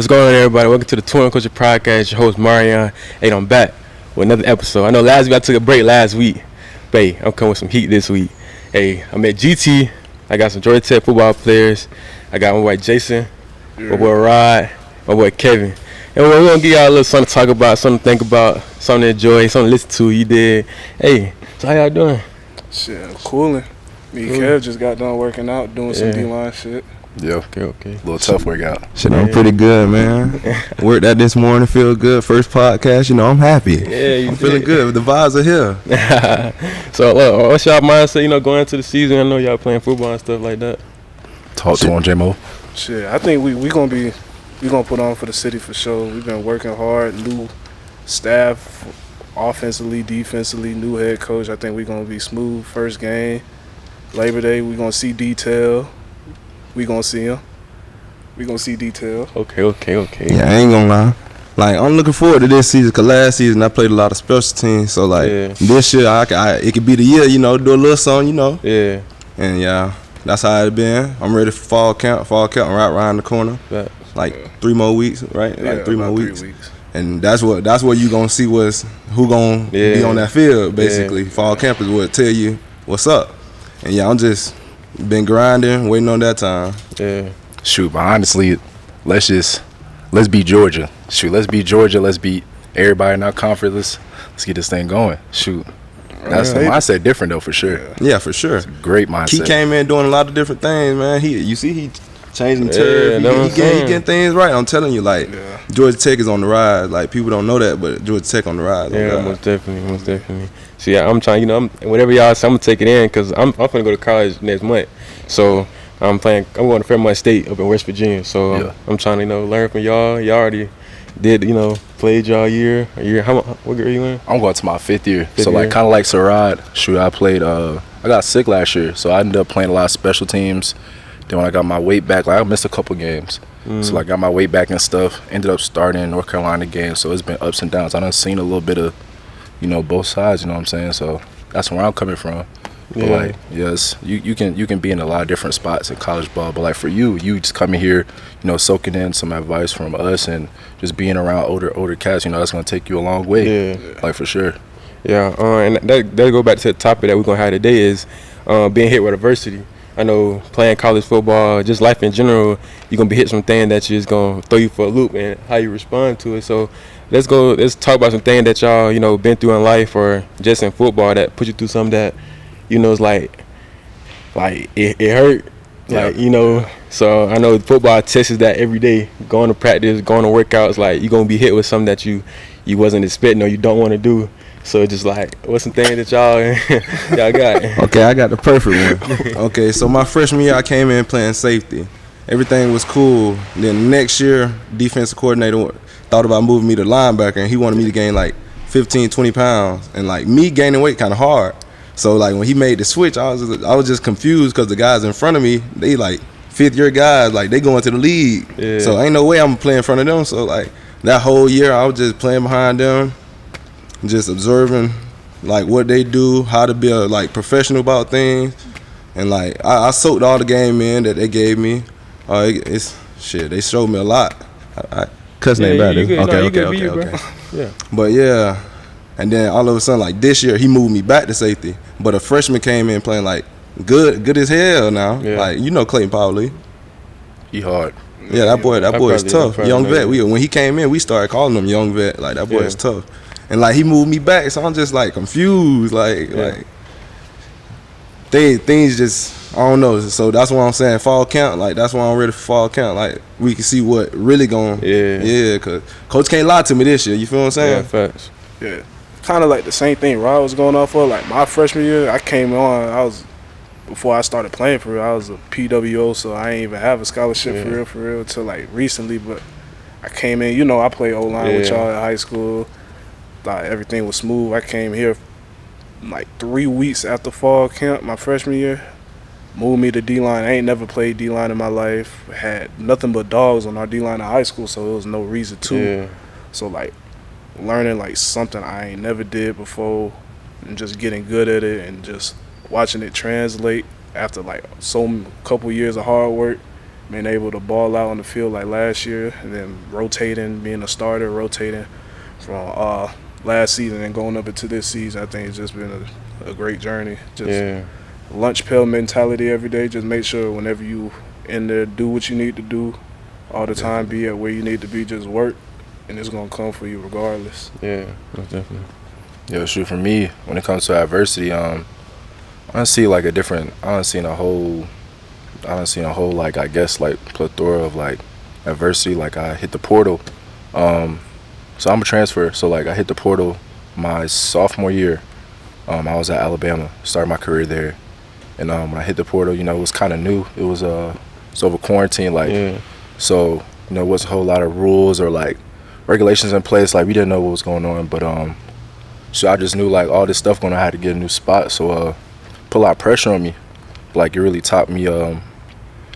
What's going on, everybody? Welcome to the Touring Culture Podcast. Your host, Marion. Hey, I'm back with another episode. I know last week I took a break last week. But hey, I'm coming with some heat this week. Hey, I'm at GT. I got some Georgia Tech football players. I got my boy Jason, my boy Rod, my boy Kevin. And we're going to give y'all a little something to talk about, something to think about, something to enjoy, something to listen to. You did. Hey, so how y'all doing? Shit, I'm cooling. Me and Kev just got done working out, doing some D-line shit. Yeah. Okay. A little tough workout. Shit, I'm pretty good, man. Worked out this morning, feel good. First podcast, I'm happy. Yeah, I'm feeling good. The vibes are here. So, what's y'all mindset, going into the season? I know y'all playing football and stuff like that. Talk to him, J-Mo. Shit, I think we gonna put on for the city for sure. We've been working hard, new staff, offensively, defensively, new head coach. I think we're gonna be smooth first game. Labor Day, we're gonna see detail. We gonna see him. We gonna see detail. Okay. Yeah, I ain't gonna lie. Like, I'm looking forward to this season, because last season I played a lot of special teams. So, this year, it could be the year, do a little something, Yeah. And, yeah, that's how it been. I'm ready for fall camp. Fall camp right around the corner. But, 3 more weeks, right? Yeah, like 3 more 3 weeks. weeks. And that's where you gonna see who gonna be on that field, basically. Fall camp is what tell you what's up. And, yeah, I'm just been grinding, waiting on that time. Yeah. Shoot, but honestly, let's beat Georgia. Shoot, let's beat Georgia. Let's beat everybody in our conference. Let's get this thing going. Shoot. That's the mindset different, though, for sure. Yeah, for sure. Great mindset. He came in doing a lot of different things, man. He changing turf. He getting things right. I'm telling you, Georgia Tech is on the rise. Like, people don't know that, but Georgia Tech on the rise. Yeah, most definitely. So, yeah, I'm trying, whatever y'all say, I'm going to take it in, because I'm going to go to college next month. So, I'm going to Fairmont State up in West Virginia. So, I'm trying to, learn from y'all. Y'all already did, played y'all a year. What grade are you in? I'm going to my fifth year. Fifth so, year? kind of like Sirad, shoot, I played, I got sick last year. So, I ended up playing a lot of special teams. Then when I got my weight back, I missed a couple games. So, I got my weight back and stuff. Ended up starting in North Carolina game. So, it's been ups and downs. I done seen a little bit of, both sides, you know what I'm saying? So, that's where I'm coming from. But, yes, you can be in a lot of different spots in college ball. But, for you just coming here, soaking in some advice from us and just being around older cats, that's going to take you a long way. Yeah. For sure. Yeah, and that go back to the topic that we're going to have today is being hit with adversity. I know playing college football, just life in general, you're going to be hit some things that you're just going to throw you for a loop and how you respond to it. So let's talk about some things that y'all, been through in life or just in football that put you through something that, it's like it hurt. So I know football tests that every day, going to practice, going to workouts, you're going to be hit with something that you wasn't expecting or you don't want to do. So just what's some things that y'all got? Okay, I got the perfect one. Okay, so my freshman year I came in playing safety. Everything was cool. Then next year, defensive coordinator thought about moving me to linebacker, and he wanted me to gain 15, 20 pounds. And me gaining weight kind of hard. So when he made the switch, I was just confused because the guys in front of me, they fifth year guys, they going to the league. Yeah. So ain't no way I'm playing in front of them. So that whole year I was just playing behind them. Just observing what they do, how to be professional about things, and I soaked all the game in that they gave me. They showed me a lot. Cussing ain't bad. Okay. Yeah. But yeah, and then all of a sudden this year he moved me back to safety, but a freshman came in playing good as hell now. Yeah. Clayton Powley. He hard. Yeah, that boy is tough. Young vet. When he came in, we started calling him young vet. That boy is tough. And he moved me back, so I'm just confused. Things just, I don't know. So that's why I'm saying fall camp. That's why I'm ready for fall camp. We can see what really going. Yeah. Cause coach can't lie to me this year. You feel what I'm saying? Yeah, facts. Yeah, kind of the same thing Rod was going off for. My freshman year, I came on. Before I started playing for real, I was a PWO, so I ain't even have a scholarship for real until recently. But I came in. I played O-line with y'all at high school. Everything was smooth. I came here 3 weeks after fall camp, my freshman year. Moved me to D-line. I ain't never played D-line in my life. Had nothing but dogs on our D-line in high school, so there was no reason to. Yeah. So learning something I ain't never did before, and just getting good at it, and just watching it translate after couple years of hard work. being able to ball out on the field like last year, and then rotating, being a starter, rotating from last season and going up into this season, I think it's just been a great journey. Just lunch pail mentality every day. Just make sure whenever you in there, do what you need to do all the time. Be at where you need to be. Just work, and it's gonna come for you regardless. Yeah, most definitely. Yeah, shoot, for me, when it comes to adversity, I don't see like I don't see a whole like, I guess, like plethora of like adversity. Like I hit the portal, so I'm a transfer. So like I hit the portal my sophomore year. I was at Alabama, started my career there, and when I hit the portal, you know, it was kind of new. It was over quarantine, like, so you know, it wasn't a whole lot of rules or like regulations in place. Like we didn't know what was going on, but so I just knew like all this stuff going on. I had to get a new spot, so put a lot of pressure on me. Like it really taught me how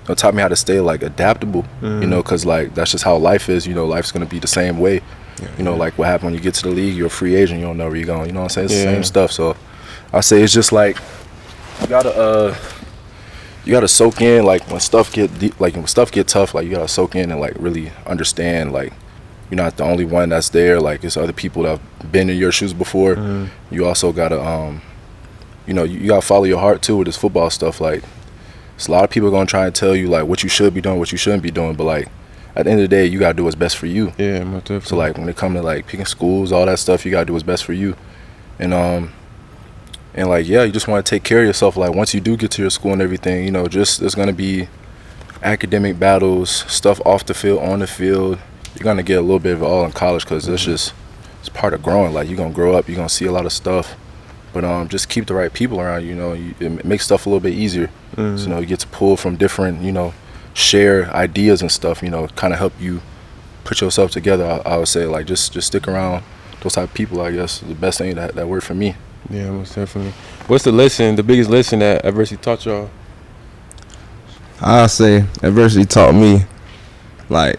to stay like adaptable, you know, because like that's just how life is. You know, life's gonna be the same way. You know, like what happened when you get to the league, you're a free agent, you don't know where you're going. You know what I'm saying? It's the same stuff. So I say it's just like you gotta soak in, like when stuff get deep, like when stuff get tough, like you gotta soak in and like really understand, like you're not the only one that's there. Like it's other people that have been in your shoes before. You also gotta you know, you gotta follow your heart too with this football stuff. Like it's a lot of people gonna try and tell you like what you should be doing, what you shouldn't be doing, but like at the end of the day, you gotta do what's best for you. Yeah, most definitely. So like when it comes to like picking schools, all that stuff, you gotta do what's best for you. And like you just want to take care of yourself. Like once you do get to your school and everything, you know, just there's gonna be academic battles, stuff off the field, on the field. You're gonna get a little bit of it all in college because it's part of growing. Like you're gonna grow up, you're gonna see a lot of stuff. But just keep the right people around you. You know, it makes stuff a little bit easier. So you know, you get to pull from different, you know, share ideas and stuff, you know, kind of help you put yourself together. I would say like just stick around those type of people. I guess is the best thing that worked for me. Yeah, most definitely. What's the biggest lesson that adversity taught y'all? I say adversity taught me, like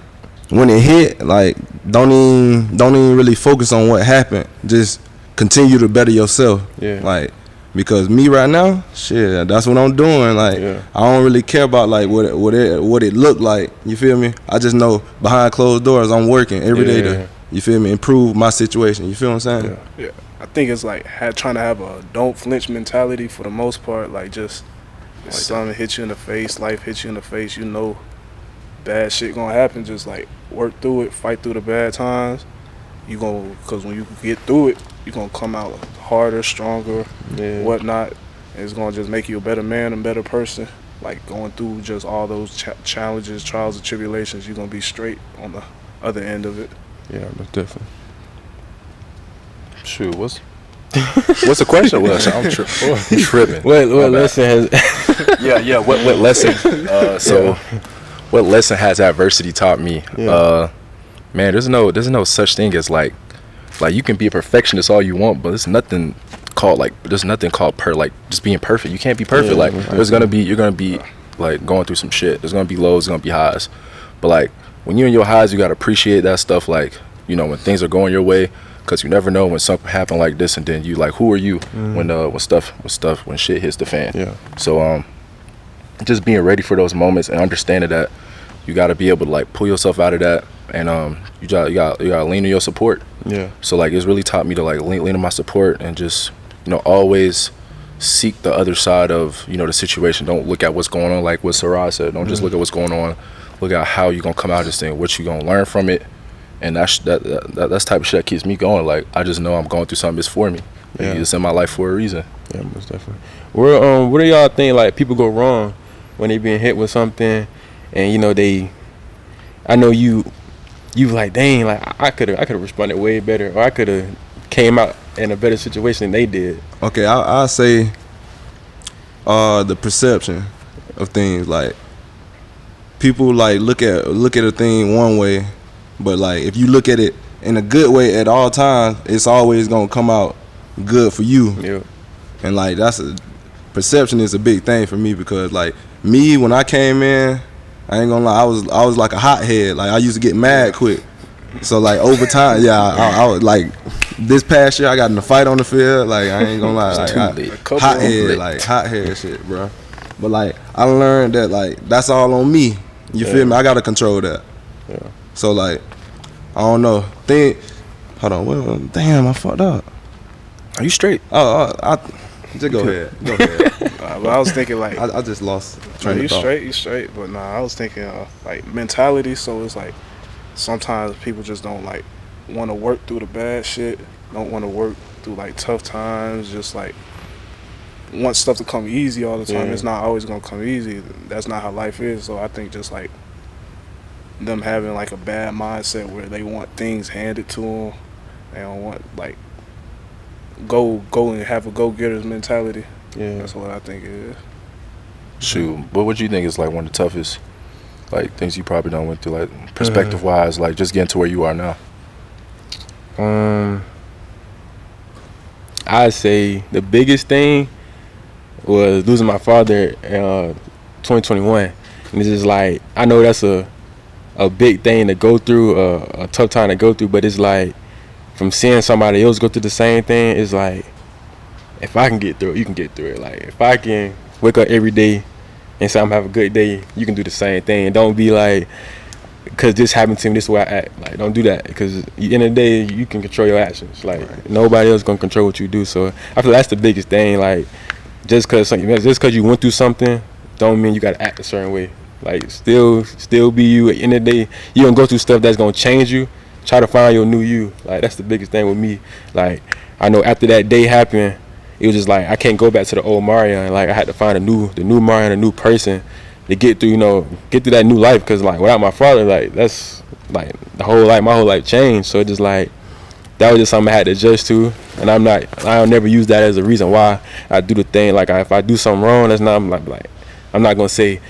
when it hit, like don't even really focus on what happened. Just continue to better yourself. Yeah. Like because me right now, shit, that's what I'm doing. Like I don't really care about like what it looked like. You feel me? I just know behind closed doors I'm working every day to, you feel me, improve my situation. You feel what I'm saying? Yeah. I think it's like trying to have a don't flinch mentality for the most part. Like just if something hits you in the face, life hits you in the face, you know bad shit gonna happen. Just like work through it, fight through the bad times. Because when you get through it, you're gonna come out harder, stronger, whatnot. And it's gonna just make you a better man and better person. Like going through just all those challenges, trials and tribulations, you're gonna be straight on the other end of it. Yeah, most definitely. Shoot, what's the question? I'm tripping. What lesson has? What lesson? What lesson has adversity taught me? Man, there's no such thing as like you can be a perfectionist all you want, but there's nothing called just being perfect. You can't be perfect. Like you're gonna be like going through some shit. There's gonna be lows, there's gonna be highs. But like when you're in your highs, you gotta appreciate that stuff. Like, you know, when things are going your way, because you never know when something happen like this, and then you like, who are you when shit hits the fan? Yeah. So just being ready for those moments and understanding that you got to be able to like pull yourself out of that, and you got to lean on your support. Yeah. So like it's really taught me to like lean on my support and just, you know, always seek the other side of, you know, the situation. Don't look at what's going on, like what Sirad said. Don't just look at what's going on. Look at how you're gonna come out of this thing, what you gonna learn from it, and that's type of shit that keeps me going. Like I just know I'm going through something that's for me. Yeah. It's in my life for a reason. Yeah, most definitely. What do y'all think like people go wrong when they being hit with something, and you know I know you like, dang, like I could have responded way better, or I could have came out in a better situation than they did. Okay, I'll say the perception of things. Like people like look at a thing one way, but like if you look at it in a good way at all times, it's always gonna come out good for you. Yeah. And like perception is a big thing for me, because like me, when I came in, I ain't gonna lie, I was like a hothead. Like I used to get mad quick. So like over time, I was like, this past year I got in a fight on the field. Like I ain't gonna lie, like hothead shit, bro. But like I learned that like that's all on me. You feel me? I gotta control that. Yeah. So like, I don't know. Hold on. Damn, I fucked up. Are you straight? I just go ahead. Go ahead. But I was thinking like, I just lost no, train you of thought. straight, you straight. But nah, I was thinking like mentality. So it's like sometimes people just don't like want to work through the bad shit. Don't want to work through like tough times. Just like want stuff to come easy all the time. Yeah. It's not always gonna come easy. That's not how life is. So I think just like them having like a bad mindset where they want things handed to them. They don't want like go and have a go-getter's mentality. Yeah. That's what I think it is. Shoot, but what do you think is like one of the toughest like things you probably done went through, like perspective wise, like just getting to where you are now? I'd say the biggest thing was losing my father in 2021. And it's just like, I know that's a big thing to go through, a tough time to go through, but it's like from seeing somebody else go through the same thing, it's like, if I can get through it, you can get through it. Like, if I can wake up every day and say I'm having a good day, you can do the same thing. And don't be like, because this happened to me, this is the way I act. Like, don't do that, because at the end of the day, you can control your actions. Like, nobody else gonna control what you do. So I feel that's the biggest thing. Like, just because you went through something, don't mean you gotta act a certain way. Like, still be you. At the end of the day, you gonna go through stuff that's gonna change you. Try to find your new you. Like, that's the biggest thing with me. Like, I know after that day happened, it was just like, I can't go back to the old Mario. And like, I had to find the new Mario, a new person to get through, get through that new life. Cause like, without my father, like, that's like my whole life changed. So it just like, that was just something I had to adjust to. And I'll never use that as a reason why I do the thing. Like, if I do something wrong, that's not, I'm not gonna say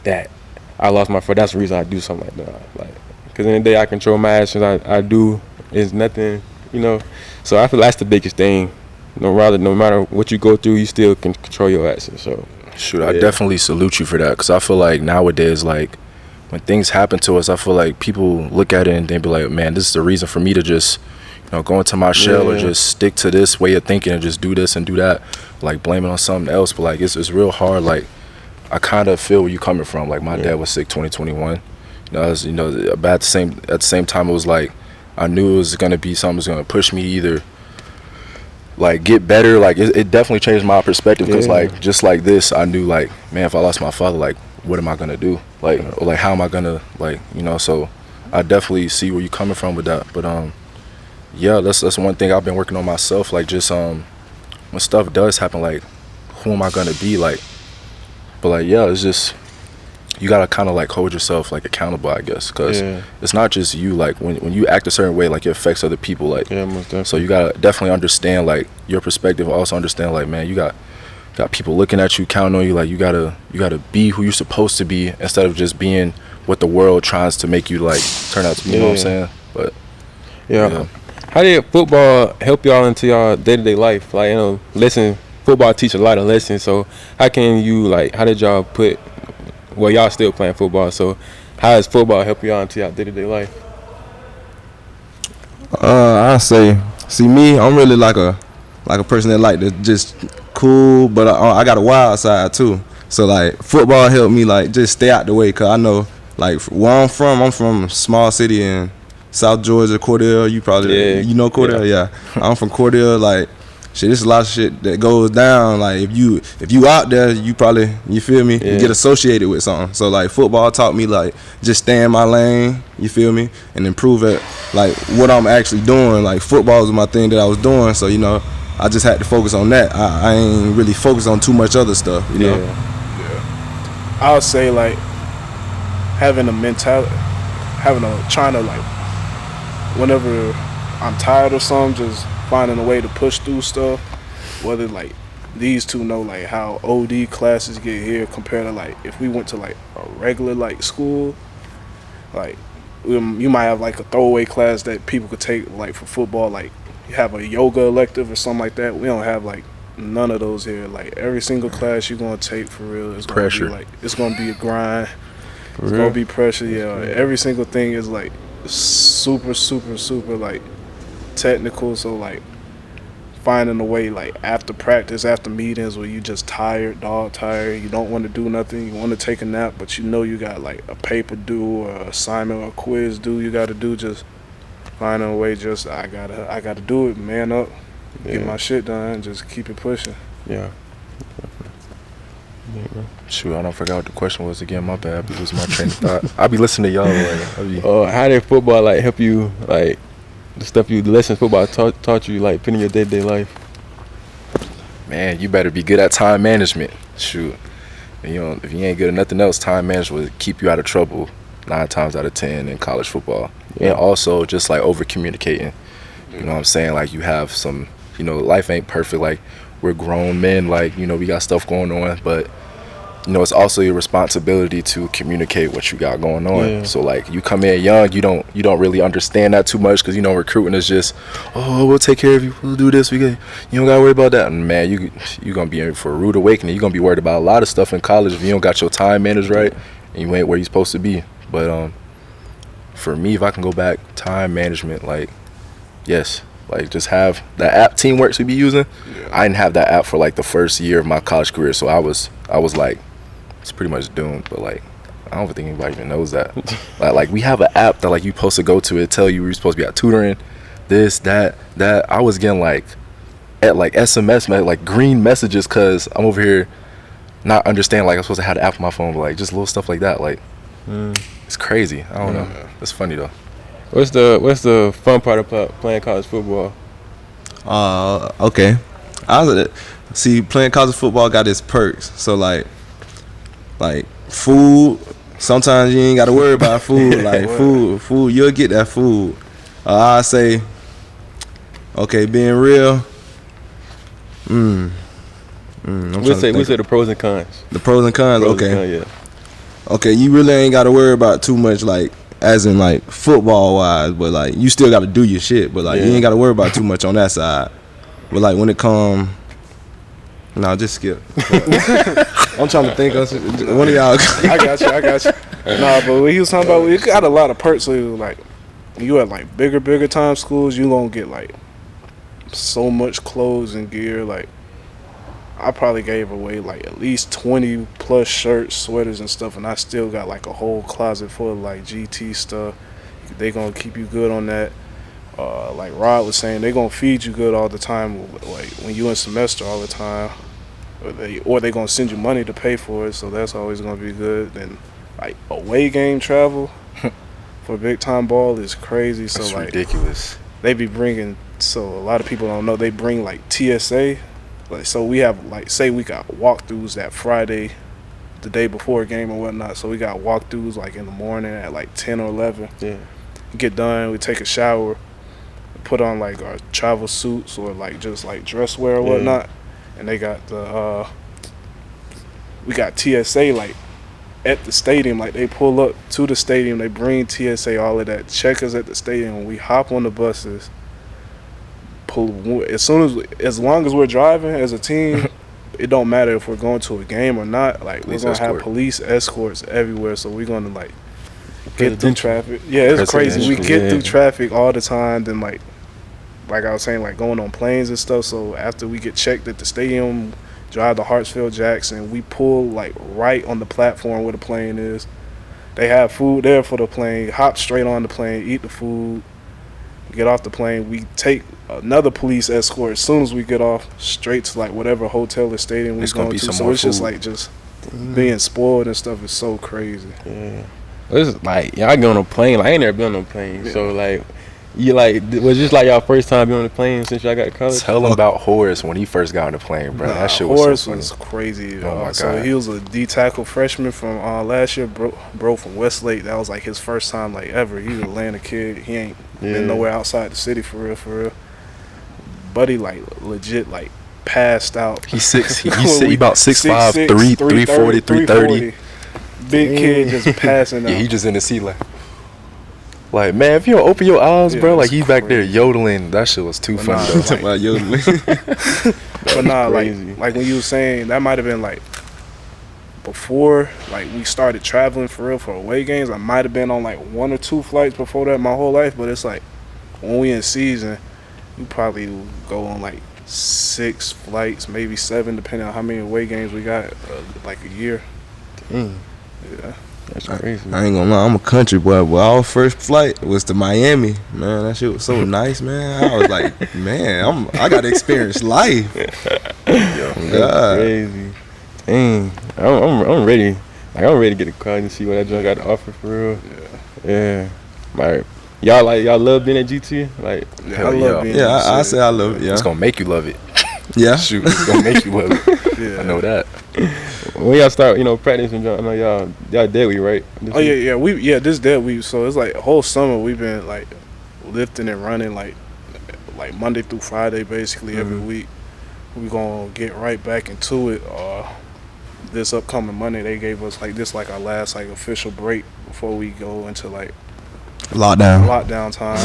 that I lost my father, that's the reason I do something like that. Like, cause in the day I control my actions, I do, it's nothing, So I feel that's the biggest thing. No matter what you go through, you still can control your actions. So shoot, I definitely salute you for that, because I feel like nowadays, like when things happen to us, I feel like people look at it and they be like, man, this is the reason for me to just go into my shell or just stick to this way of thinking and just do this and do that, like blame it on something else. But like it's real hard. Like, I kind of feel where you coming from. Like, my dad was sick 2021. But at the same time, it was like I knew it was gonna be something that was gonna push me either like get better. Like, it definitely changed my perspective, because like just like this, I knew like, man, if I lost my father, like what am I gonna do? Like, or like how am I gonna So I definitely see where you coming from with that. But yeah, that's one thing I've been working on myself. Like, just when stuff does happen, like who am I gonna be? Like, but like, yeah, it's just you gotta kind of like hold yourself like accountable, I guess, because it's not just you. Like, when you act a certain way, like it affects other people. Like, most definitely. So you gotta definitely understand like your perspective. Also understand like, man, you got people looking at you, counting on you. Like, you gotta be who you're supposed to be, instead of just being what the world tries to make you like turn out to be. You know what I'm saying? But yeah. How did football help y'all into y'all day-to-day life? Like, football teach a lot of lessons. So how did y'all y'all still playing football, so how does football help y'all into y'all day-to-day life? I say, see me, I'm really like a person that like to just cool, but I got a wild side too. So like, football helped me like just stay out the way, cause I know like where I'm from a small city in South Georgia, Cordell. You probably you know Cordell, yeah. I'm from Cordell. Like, shit, there's a lot of shit that goes down. Like, if you out there, you probably, you feel me, you get associated with something. So like, football taught me like just stay in my lane, you feel me, and improve at like what I'm actually doing. Like, football was my thing that I was doing, so I just had to focus on that. I ain't really focused on too much other stuff, you know. Yeah. I would say like having a mentality, trying to like, whenever I'm tired or something, just finding a way to push through stuff. Whether like these two know like how OD classes get here compared to like if we went to like a regular like school, like you might have like a throwaway class that people could take like for football, like you have a yoga elective or something like that. We don't have like none of those here. Like, every single class you're gonna take for real is pressure. Gonna be, like, it's gonna be a grind. It's gonna be pressure. Yeah, every single thing is like super like technical. So like finding a way, like after practice, after meetings, where you just tired, dog tired, you don't want to do nothing, you want to take a nap, but you know you got like a paper due or an assignment or a quiz due you got to do. Just finding a way, just I gotta do it, man up, get my shit done, just keep it pushing. Yeah. Shoot, I don't forget what the question was again. My bad. I losing my train of thought. I be listening to y'all. Like, How did football like help you, like the lessons football taught you, like put in your day-to-day life? man, you better be good at time management. Shoot, and, if you ain't good at nothing else, time management will keep you out of trouble 9 times out of 10 in college football. Yeah. And also just like over communicating. You know what I'm saying? Like you have some, life ain't perfect. Like we're grown men. Like we got stuff going on, but it's also your responsibility to communicate what you got going on. Yeah. So like you come in young, you don't really understand that too much because recruiting is just, oh, we'll take care of you, we'll do this, you don't gotta worry about that. And man, you gonna be in for a rude awakening. You're gonna be worried about a lot of stuff in college if you don't got your time managed right and you ain't where you're supposed to be. But for me, if I can go back, time management, like yes, like just have that app Teamworks we be using. Yeah. I didn't have that app for like the first year of my college career, so I was like, it's pretty much doomed. But like I don't think anybody even knows that. like we have an app that like you supposed to go to, it tell you where you're supposed to be at tutoring, this, that. I was getting like at like SMS like green messages because I'm over here not understanding like I'm supposed to have the app on my phone, but like just little stuff like that. Like it's crazy. I don't know. It's funny though. What's the fun part of playing college football? Okay. See, playing college football got its perks. So like food, sometimes you ain't got to worry about food. Like food, you'll get that food. I say, okay, being real. We say the pros and cons. The pros and cons. Okay. Yeah. Okay, you really ain't got to worry about too much, like as in like football wise, but like you still got to do your shit. But like you ain't got to worry about too much on that side. But like when it come. No, just skip. I'm trying to think of one of y'all. I got you. Nah, but what he was talking about, you got a lot of perks. So like, you at like bigger time schools, you gonna get like so much clothes and gear. Like, I probably gave away like at least 20 plus shirts, sweaters, and stuff, and I still got like a whole closet full of like GT stuff. They gonna keep you good on that. Like Rod was saying, they gonna feed you good all the time. Like when you in semester all the time, or they gonna send you money to pay for it. So that's always gonna be good. Then like away game travel for big time ball is crazy. So that's like ridiculous. They be bringing. So a lot of people don't know they bring like TSA. Like so we have like say we got walkthroughs that Friday, the day before a game or whatnot. So we got walkthroughs like in the morning at like 10 or 11. Yeah. Get done. We take a shower. Put on like our travel suits or like just like dress wear or whatnot, and they got we got TSA like at the stadium. Like they pull up to the stadium, they bring TSA, all of that, check us at the stadium. When we hop on the buses, as long as we're driving as a team, it don't matter if we're going to a game or not. Like we're gonna have police escorts everywhere, so we're gonna like get through traffic. Yeah, it's crazy. We get through traffic all the time. Then like I was saying, like going on planes and stuff. So after we get checked at the stadium, drive to Hartsfield-Jackson, we pull like right on the platform where the plane is. They have food there for the plane. Hop straight on the plane, eat the food, get off the plane. We take another police escort as soon as we get off, straight to like whatever hotel or stadium we're going to. So it's just like being spoiled and stuff is so crazy. Yeah. It's like y'all get on a plane. Like I ain't never been on a plane, so like you like was just like y'all first time being on the plane since y'all got to college. Tell him about Horace when he first got on the plane, bro. That shit was Horace so funny. Was crazy. Oh my God. So he was a D tackle freshman from last year, bro from Westlake. That was like his first time like ever. He's an Atlanta kid. He ain't been nowhere outside the city for real. Buddy like legit like passed out. He's he about 6'5", 340, 330. Big kid just passing out. Yeah, he just in the seat like man, if you don't open your eyes, bro, like he's back there yodeling. That shit was too funny though. Talking about yodeling. But nah, like when you were saying, that might have been like before like we started traveling for real for away games. I might have been on like 1 or 2 flights before that my whole life. But it's like when we in season, you probably go on like 6 flights, maybe 7, depending on how many away games we got, like a year. Dang, Yeah. that's crazy. I ain't gonna lie, I'm a country boy, but our first flight was to Miami. Man, that shit was so nice, man. I was like, man, I got to experience life. That's crazy. Dang, I'm ready. Like, I'm ready to get a car and see what that joint got to offer for real. Yeah. Like, y'all love being at GT? Like, I love being. Yeah, I say I love it. Yeah, It's gonna make you love it. yeah. Shoot, it's gonna make you love it. Yeah. I know that. when y'all start, practicing, I know y'all dead week, right? Oh yeah. This dead week. So it's like whole summer we've been like lifting and running like Monday through Friday basically every week. We gonna get right back into it. This upcoming Monday they gave us like our last like official break before we go into like lockdown time.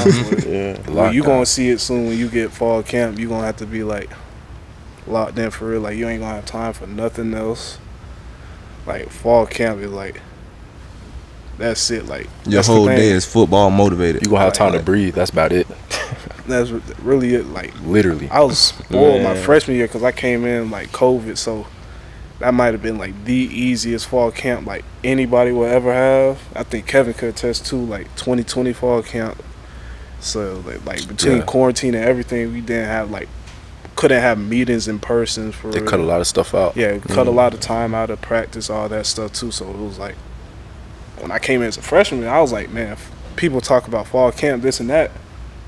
Yeah. Well, you gonna see it soon when you get fall camp. You gonna have to be like locked in for real. Like you ain't gonna have time for nothing else. Like fall camp is like that's it. Like Your that's the whole thing. day is football motivated. You gonna have time to Like- breathe. That's about it. That's really it. Like Literally. I was spoiled my Man. freshman year because I came in like COVID, so that might have been like the easiest fall camp like anybody will ever have. I think Kevin could attest to like 2020 fall camp. So like between Yeah. quarantine and everything, we didn't have couldn't have meetings in person for They real. cut a lot of stuff out. Yeah, we cut a lot of time out of practice, all that stuff too. So it was like when I came in as a freshman, I was like, man, if people talk about fall camp, this and that,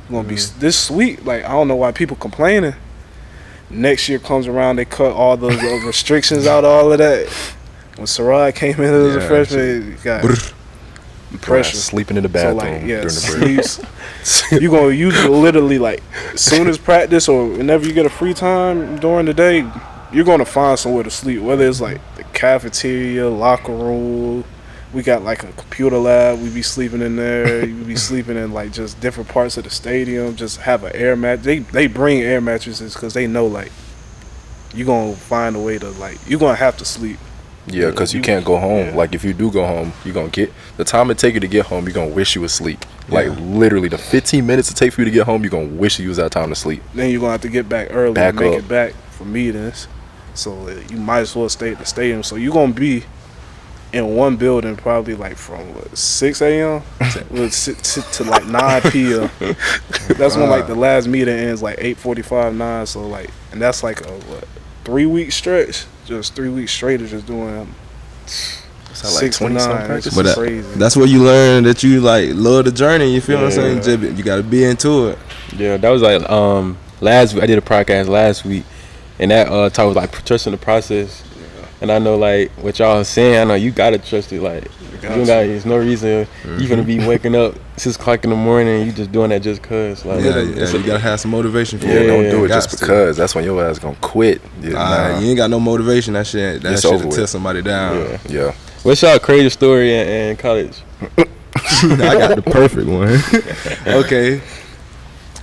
it's gonna be this sweet. Like I don't know why people complaining. Next year comes around, they cut all those restrictions out, all of that. When Sirad came in as a freshman, he got pressure. Sleeping in the So bathroom like, yeah, during the break. you gonna use it literally like as soon as practice or whenever you get a free time during the day, you're gonna find somewhere to sleep. Whether it's like the cafeteria, locker room. We got like a computer lab. We be sleeping in there. You be sleeping in like just different parts of the stadium. Just have an air mat. They bring air mattresses because they know like you gonna find a way to like you gonna have to sleep. Yeah, because you can't go home. Yeah. Like, if you do go home, you're going to get... The time it take you to get home, you're going to wish you was asleep. Like, literally, the 15 minutes it take for you to get home, you're going to wish you was that time to sleep. Then you're gonna have to get back early Back to make up. it back for meetings. So you might as well stay at the stadium. So you're gonna be in one building probably like from 6 a.m. to like 9 p.m. That's when like the last meeting ends like 8:45, 9. So like, and that's like a 3-week stretch. Just 3 weeks straight of just doing Is that like 6 to 20 some 9. practices? But crazy. that's where you learn that you like love the journey. You feel what I'm saying? You gotta be into it. Yeah, that was like last week. I did a podcast last week, and that talk was like trusting the process. And I know like what y'all saying. I know you gotta trust it. Like there's no reason you gonna be waking up 6 o'clock in the morning. And you just doing that just cause. Like Yeah, you gotta have some motivation for Yeah, it. don't do it Got just to. because. That's when your ass going to quit. Yeah, nah. You ain't got no motivation. That shit It's will over with. tear somebody down. Yeah. Yeah. What's y'all crazy story in college? I got the perfect one. Okay.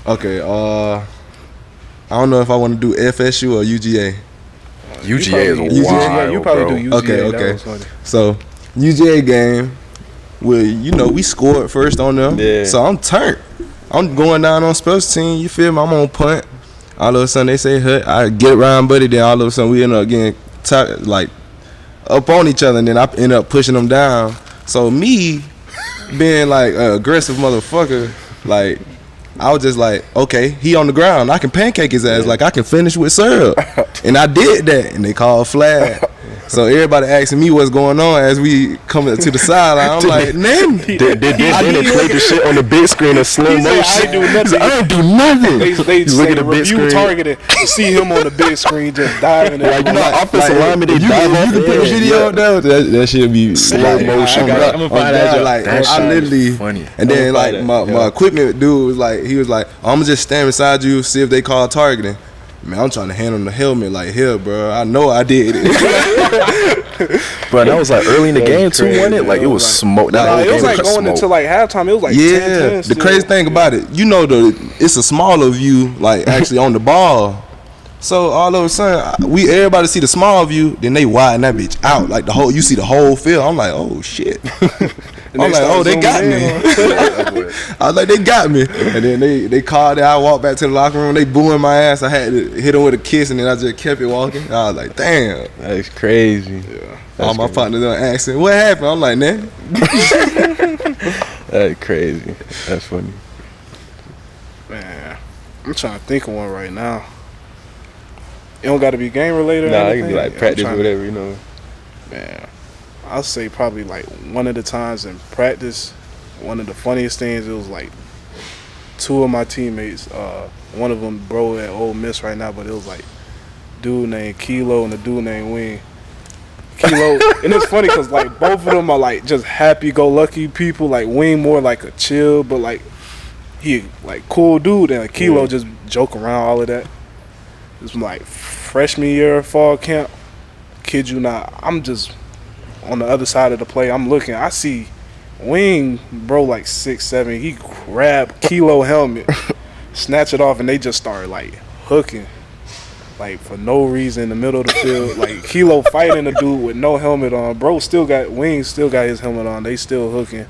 I don't know if I want to do FSU or UGA. UGA is UGA, wild, yeah, you probably bro. do UGA. Okay, That okay. was funny. So UGA game, we scored first on them. Yeah. So I'm turned. I'm going down on special team. You feel me? I'm on punt. All of a sudden they say hut. I get around buddy. Then all of a sudden we end up getting like up on each other. And then I end up pushing them down. So me being like an aggressive motherfucker, like I was just like, okay, he on the ground. I can pancake his ass. Like I can finish with syrup. And I did that. And they called flag. So everybody asking me what's going on as we come to the sideline. I'm like, name me. Then they played the shit on the big screen in slow He said, motion. I ain't do nothing. I ain't do nothing. They You look say at the big review screen. targeted. You see him on the big screen just diving. Like, you know, offensive lineman, they you dive off can put the the edge. video up there. That should be Slow motion, I'm bro. I'ma find that joke. like That I shit is literally funny. And then I'ma like find my that, my equipment dude was like, he was like, I'm gonna just stand beside you, see if they call targeting. Man, I'm trying to hand him the helmet like, here, bro. I know I did it. Bro, that was like early in the game too, wasn't it? Like, it was smoke. That whole it was game like going smoke. into like halftime. It was like Yeah, 10-10 the still. crazy thing about it, it's a smaller view, like actually on the ball. So all of a sudden, everybody see the small view, then they widen that bitch out, like you see the whole field. I'm like, oh shit. I'm like, oh, they got me. I was like, they got me. And then they called it. I walked back to the locker room. They booing my ass. I had to hit them with a kiss, and then I just kept it walking. I was like, damn. That's crazy. Yeah. All my partners are asking, what happened? I'm like, nah. That's crazy. That's funny. Man, I'm trying to think of one right now. It don't got to be game related. Nah, or it can be anything. like practice or whatever, you know. Man, I'll say probably like one of the times in practice, one of the funniest things, it was like two of my teammates, one of them bro at Ole Miss right now, but it was like dude named Kilo and a dude named Wing. Kilo, and it's funny because like both of them are like just happy-go-lucky people. Like Wing more like a chill, but like he like cool dude, and like Kilo just joke around all of that. It was like freshman year fall camp. Kid you not, I'm just on the other side of the play. I'm looking, I see Wing, bro, like 6'7". He grabbed Kilo helmet, snatch it off, and they just started like hooking. Like for no reason in the middle of the field, like Kilo fighting a dude with no helmet on. Bro Wing still got his helmet on. They still hooking.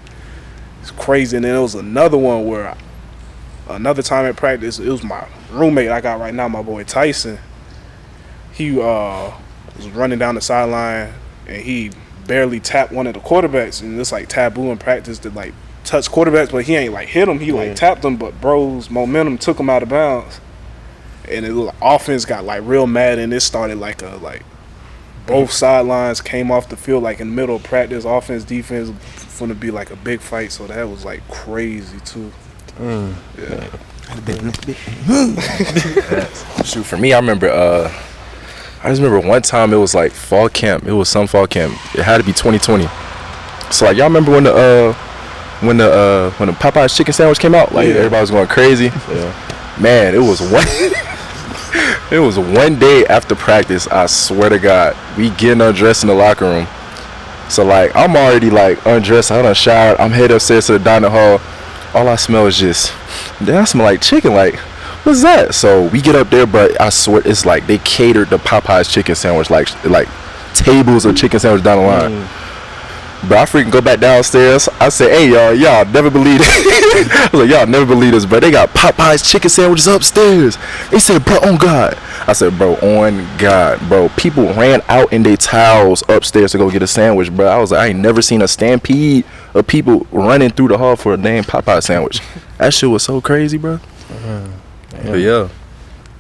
It's crazy. And then there was another one where another time at practice, it was my roommate I got right now, my boy Tyson. He was running down the sideline and he barely tapped one of the quarterbacks, and it's like taboo in practice to like touch quarterbacks, but he ain't like hit him. He like tapped him, but bro's momentum took him out of bounds. And the offense got like real mad, and it started like both sidelines came off the field like in the middle of practice. Offense, defense, going to be like a big fight. So that was like crazy too. Yeah. Shoot, for me, I just remember one time it was like fall camp. It was some fall camp. It had to be 2020. So like y'all remember when the Popeye's chicken sandwich came out? Like everybody was going crazy. Yeah. Man, it was one day after practice, I swear to God, we getting undressed in the locker room. So like I'm already like undressed, I done showered, I'm headed upstairs to the dining hall. All I smell is I smell like chicken, like what's that? So we get up there, but I swear it's like they catered the Popeye's chicken sandwich, like tables of chicken sandwich down the line. But I freaking go back downstairs. I say, hey, y'all never believe it. I was like, y'all never believe this, but they got Popeye's chicken sandwiches upstairs. They said, bro, on God. I said, bro, on God, bro. People ran out in their towels upstairs to go get a sandwich, bro. I was like, I ain't never seen a stampede of people running through the hall for a damn Popeye sandwich. That shit was so crazy, bro. But yeah.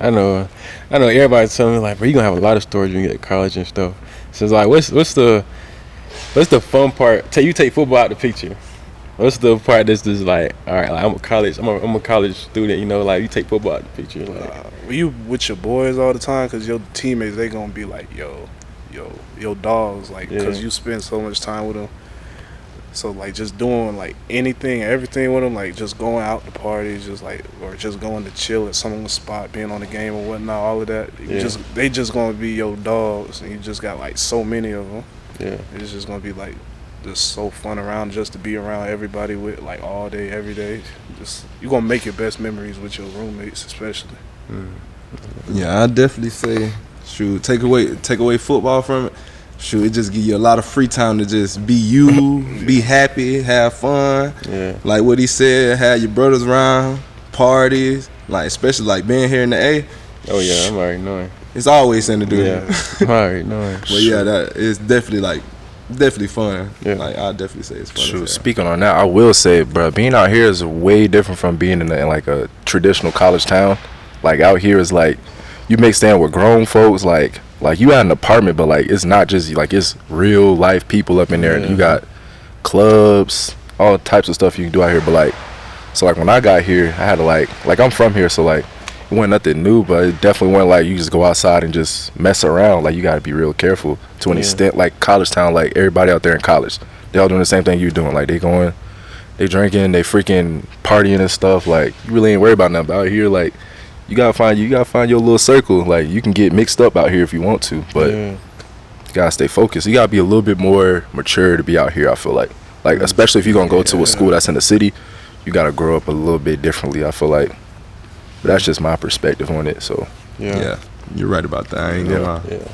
I know everybody's telling me like, bro, you gonna have a lot of stories when you get to college and stuff. So it's like, what's the fun part? You take football out the picture. What's the part that's just like, all right, like I'm a college student, you know, like you take football out the picture. Like, Were you with your boys all the time? Because your teammates, they gonna be like, yo, dogs, like, because you spend so much time with them. So like just doing like anything, everything with them, like just going out to parties, just like, or just going to chill at someone's spot, being on the game or whatnot, all of that. They just gonna be your dogs, and you just got like so many of them. Yeah, it's just gonna be like just so fun around, just to be around everybody with like all day, every day. Just you gonna make your best memories with your roommates, especially. Yeah, I definitely say, shoot, take away football from it. Shoot, it just give you a lot of free time to just be you, be happy, have fun. Yeah. Like what he said, have your brothers around, parties, like especially like being here in the A. Oh yeah, I'm already knowing. It's always something to do. Yeah, I'm already knowing. But yeah, that is definitely fun. Yeah. Like I definitely say it's fun. Shoot, speaking on that, I will say, bro, being out here is way different from being in like a traditional college town. Like out here is like you make stand with grown folks, like you got an apartment, but like it's not just like it's real life people up in there. And you got clubs, all types of stuff you can do out here. But like, so like when I got here, I had to like I'm from here, so like it wasn't nothing new, but it definitely wasn't like you just go outside and just mess around. Like you got to be real careful to an extent. Like college town, like everybody out there in college, they all doing the same thing you doing. Like they going, they drinking, they freaking partying and stuff. Like you really ain't worried about nothing. But out here, like you gotta find your little circle. Like you can get mixed up out here if you want to, but you gotta stay focused. You gotta be a little bit more mature to be out here. I feel like especially if you're gonna go to a school that's in the city, you gotta grow up a little bit differently. I feel like. But that's just my perspective on it. So yeah, you're right about that. I ain't gonna lie. Yeah.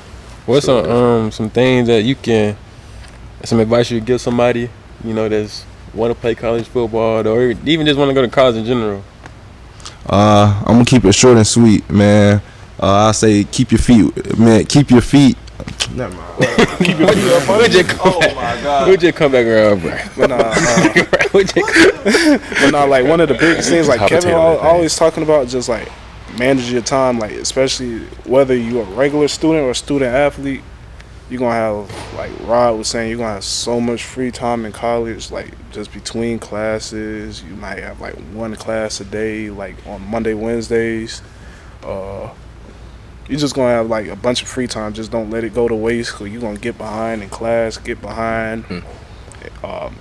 What's some things that you can, some advice you give somebody, you know, that's want to play college football or even just want to go to college in general? I'm gonna keep it short and sweet, man. I say keep your feet, man. Keep your feet. Never mind. Keep your feet up. Oh my God. We'll just come back around, bro. But nah, like one of the biggest things, like Hot Kevin potato, always talking about, just like manage your time, like especially whether you're a regular student or a student athlete, you're gonna have, like Rod was saying, you're gonna have so much free time in college, like just between classes. You might have like one class a day, like on Monday, Wednesdays. You're just gonna have like a bunch of free time. Just don't let it go to waste, because you're gonna get behind in class, get behind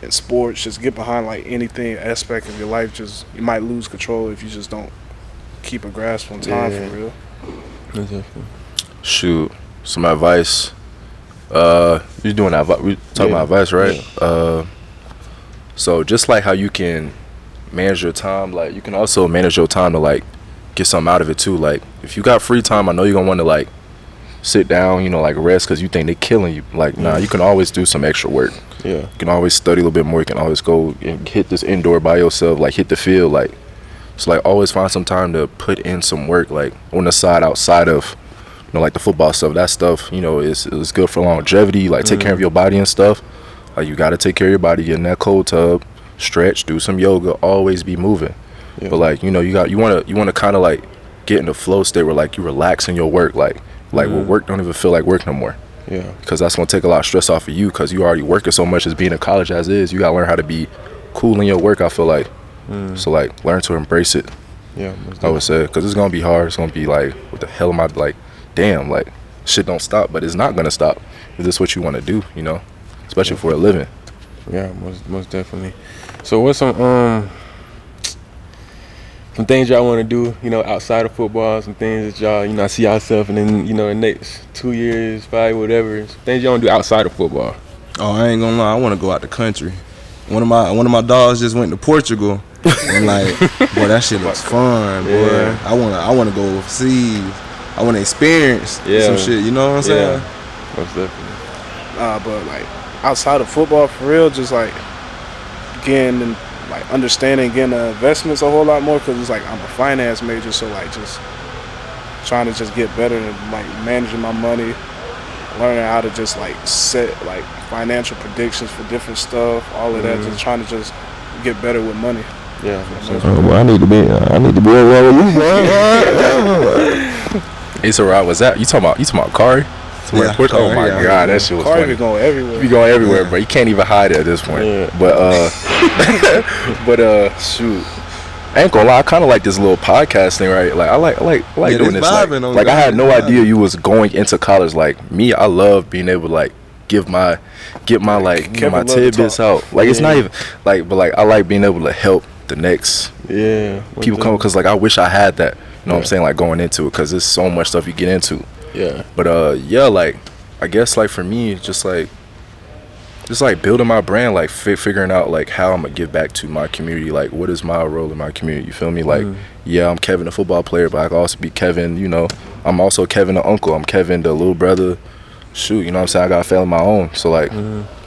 in sports, just get behind like anything aspect of your life. Just you might lose control if you just don't keep a grasp on time for real. Exactly. Shoot, some advice. You doing that? We talking about advice, right? Yeah. So just like how you can manage your time, like you can also manage your time to like get something out of it too. Like if you got free time, I know you're gonna want to like sit down, like rest, because you think they're killing you. Like nah, you can always do some extra work. Yeah. You can always study a little bit more. You can always go and hit this indoor by yourself, like hit the field. Like so, like always find some time to put in some work, like on the side outside of like the football stuff. That stuff, is good for longevity. Like take care of your body and stuff. Like you gotta take care of your body. Get in that cold tub, stretch, do some yoga. Always be moving. Yeah. But like you wanna kind of like get in the flow state where like you relax in your work. Like where work don't even feel like work no more. Yeah. Because that's gonna take a lot of stress off of you. Because you already working so much as being in college as is. You gotta learn how to be cool in your work. I feel like. So like learn to embrace it. Yeah. I would say, because it's gonna be hard. It's gonna be like, what the hell am I like? Damn, like shit don't stop, but it's not gonna stop if this is what you want to do, especially for a living. Yeah, most definitely. So what's some things y'all want to do, outside of football, some things that y'all, see yourself, and then, the next 2 years, 5, whatever, some things y'all want to do outside of football? Oh, I ain't gonna lie. I want to go out the country. One of my dogs just went to Portugal, and like, boy, that shit looks fun, boy. Yeah. I want to go overseas. I want to experience some shit. You know what I'm saying? Yeah, most definitely. But like outside of football, for real, just like getting and like understanding, getting the investments a whole lot more, because it's like I'm a finance major, so like just trying to just get better at like managing my money, learning how to just like set like financial predictions for different stuff, all of that, just trying to just get better with money. Yeah. Well, I need to be over with you, Hey, so Rod, was that you talking about Kari? Yeah, Oh my God, that shit was Kari funny. be going everywhere. You going everywhere, bro. You can't even hide it at this point. Yeah. But shoot, I ain't gonna lie. I kind of like this little podcast thing, right? Like I like doing this. Like I had no idea you was going into college. Like me, I love being able to like get my like my tidbits out. Like it's not even like, but like I like being able to help the next people come, because like I wish I had that. You know what I'm saying? Like going into it, because there's so much stuff you get into. Yeah. But like I guess like for me, just like building my brand, like figuring out like how I'm gonna give back to my community. Like what is my role in my community? You feel me? Like yeah, I'm Kevin, the football player, but I can also be Kevin. I'm also Kevin, the uncle. I'm Kevin, the little brother. Shoot, you know what I'm saying? I got a family of my own. So like,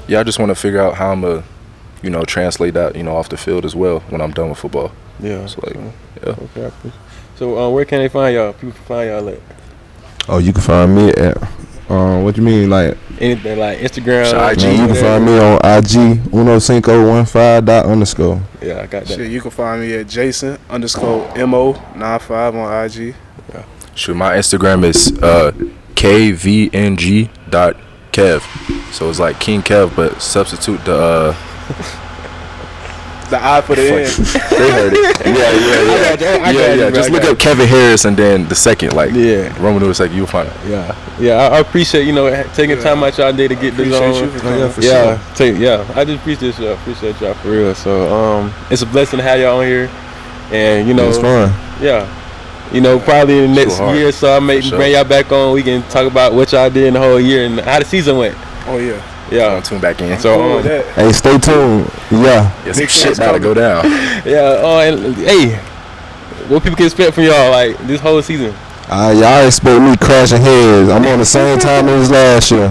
yeah, I just want to figure out how I'm gonna, translate that, off the field as well when I'm done with football. Yeah. So like, yeah. Okay. So where can they find y'all? People can find y'all at? Oh, you can find me at what you mean, like Anything like Instagram? IG, man, you can find me on IG 105.15. Yeah, I got that. Shit, you can find me at Jason_MO95 on IG. Shoot, my Instagram is kvng.kev. So it's like King Kev, but substitute the The I for the end. They heard it. Yeah. Just look up Kevin Harris and then the second, like Roman numeral second, you'll find it. Yeah. I appreciate taking time out y'all day to get this on. Appreciate you for coming. for sure. I just appreciate y'all for real. So it's a blessing to have y'all on here, and It's fun. Yeah. Probably in the next year or so, I may bring y'all back on. We can talk about what y'all did in the whole year and how the season went. Oh yeah. Yeah. Tune back in. So Hey, stay tuned. Yeah. some shit about to go down. and hey, what people can expect from y'all like this whole season? Y'all expect me crashing heads. I'm on the same time as last year.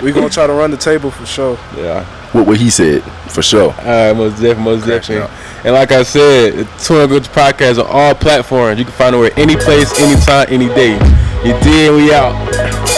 We gonna try to run the table for sure. Yeah. what he said for sure. All right, most definitely. Out. And like I said, the 200 Good Podcast on all platforms. You can find it where any place, anytime, any day. You did, we out.